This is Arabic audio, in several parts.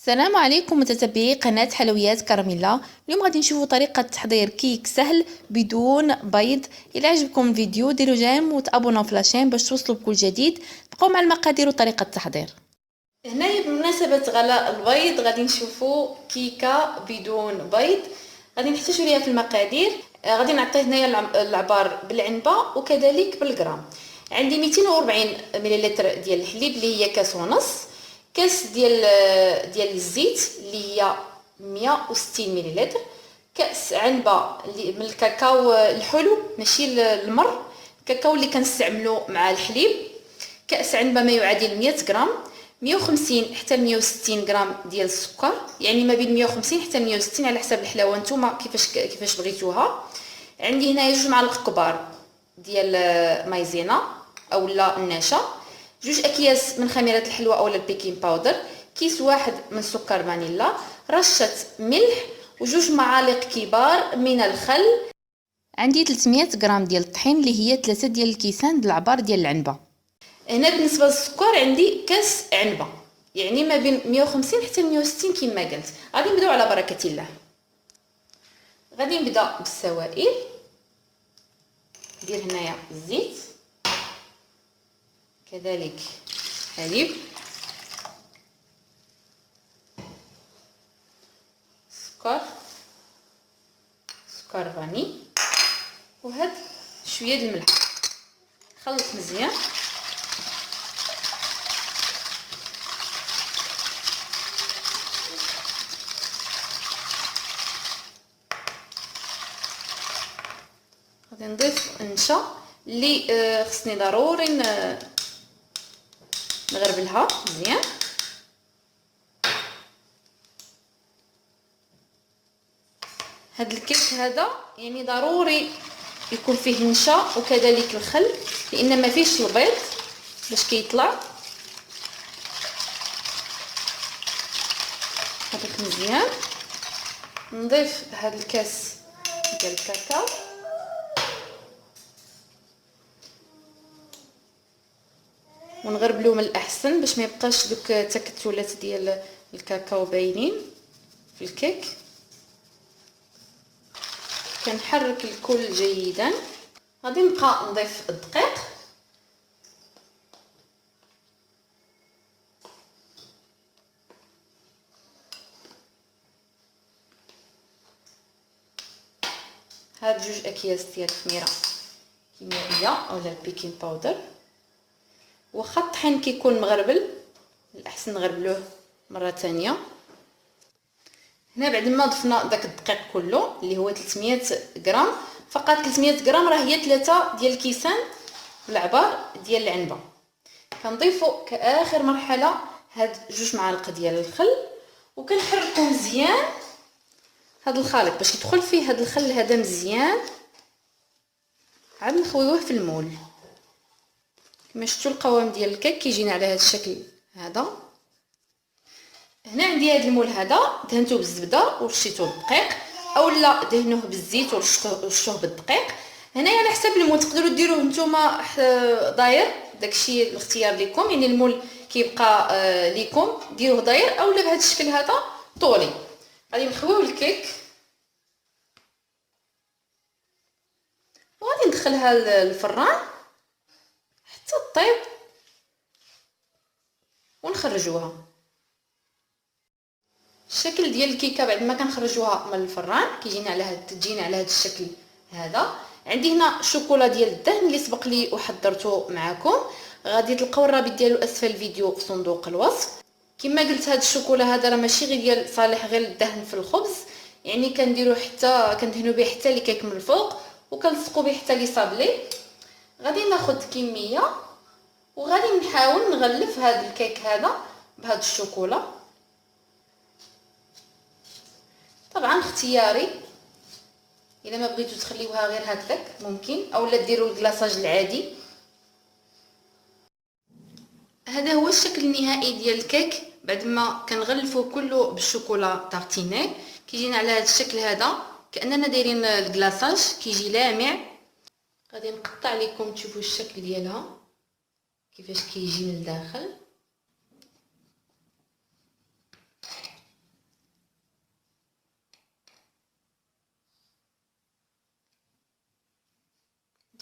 السلام عليكم متتبعي قناة حلويات كراميلا. اليوم غادي نشوفوا طريقة تحضير كيك سهل بدون بيض. الى عجبكم الفيديو ديروا جيم وتابوناو في لاشين باش توصلوا بكل جديد. بقاو مع المقادير وطريقة التحضير. هنايا بمناسبة غلاء البيض غادي نشوفوا كيكة بدون بيض. غادي نحتاجوا ليها في المقادير. غادي نعطي هنايا العبار بالعنبة وكذلك بالغرام. عندي 240 مليلتر ديال الحليب اللي هي كاس ونص، كاس ديال الزيت اللي هي 160 مليلتر، كاس عنبه من الكاكاو الحلو ماشي المر، الكاكاو اللي كنستعملو مع الحليب، كاس عنبه ما يعادل 100 غرام، 150 حتى 160 غرام ديال السكر، يعني ما بين 150 حتى 160 على حسب الحلاوه نتوما كيفاش بغيتوها. عندي هنايا 2 معالق كبار ديال مايزينا اولا النشا، 2 اكياس من خميره الحلوى اولا البيكين باودر، كيس واحد من سكر فانيلا، رشه ملح، و2 معالق كبار من الخل. عندي 300 غرام ديال الطحين اللي هي 3 ديال الكيسان د العبار ديال العنبه. هنا بالنسبه للسكر عندي كاس عنبه، يعني ما بين 150 حتى 160 كما قلت. غادي نبداو على بركه الله. غادي نبدا بالسوائل. ندير هنايا الزيت، كذلك حليب، سكر فاني، وهاد شويه د الملح. خلط مزيان. غادي نضيف النشا اللي خصني ضروري نغربلها مزيان. هاد الكيك هذا يعني ضروري يكون فيه النشا وكذلك الخل، لان ما فيش البيض باش كيطلع. هذاك مزيان. نضيف هاد الكاس ديال الكاكاو، ونغربلو من الاحسن باش ما يبقاش دوك التكتلات ديال الكاكاو باينين في الكيك. كنحرك الكل جيدا. غادي نبقى نضيف الدقيق، هاد 2 اكياس ديال الخميره كيميائيه اولا البيكين باودر. واخا الطحين كيكون مغربل الاحسن نغربلوه مره ثانيه. هنا بعد ما ضفنا داك الدقيق كله اللي هو 300 غرام، فقط 300 غرام راه هي 3 ديال الكيسان بالعبار ديال العنبه. كنضيفوا كاخر مرحله هاد 2 معالق ديال الخل، وكنحركو مزيان هاد الخليط باش يدخل فيه هاد الخل هذا مزيان. عاد نخويوه في المول. كما شفتوا القوام ديال الكيك كيجينا على هذا الشكل هذا. هنا عندي هذا المول هذا دهنته بالزبده ورشيته بالدقيق، اولا دهنوه بالزيت ورشتوه بالدقيق. هنايا على حسب المول تقدروا ديروه نتوما داير، داكشي الاختيار ليكم، يعني المول كيبقى ليكم ديروه داير اولا بهذا الشكل هذا طولي. غادي نخويو الكيك وغادي ندخلها للفران حتى طيب ونخرجوها. الشكل ديال الكيكه بعد ما كنخرجوها من الفران تجينا على هذا الشكل هذا. عندي هنا شوكولا ديال الدهن اللي سبق لي وحضرته معكم، غادي تلقاو الرابط ديالو اسفل الفيديو في صندوق الوصف. كما قلت هذا الشوكولا هذا راه ماشي غير ديال صالح غير الدهن في الخبز، يعني كنديرو حتى كندهنوا به حتى لي كيك من الفوق، وكنلصقوا به حتى لي صابلي. غادي ناخذ كميه وغادي نحاول نغلف هذا الكيك هذا بهذا الشوكولا. طبعا اختياري، الا ما بغيتو تخليوها غير هكذاك ممكن، اولا ديروا الكلاصاج العادي. هذا هو الشكل النهائي ديال الكيك بعد ما كنغلفوه كله بالشوكولا تارتيني. كيجينا على هذا الشكل هذا كاننا دايرين الكلاصاج، كيجي لامع. غادي نقطع لكم تشوفوا الشكل ديالها كيفاش كيجي من الداخل.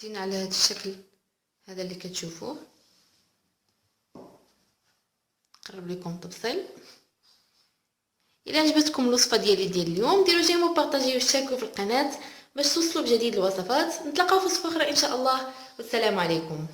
جينا على هذا الشكل هذا اللي كتشوفوه. نقرب لكم تفصيل. الى عجبتكم الوصفه ديال اليوم ديروا جيم وبارطاجيو واشتركوا في القناه باش توصلوا بجديد الوصفات. نتلاقاو في وصفه اخرى ان شاء الله، والسلام عليكم.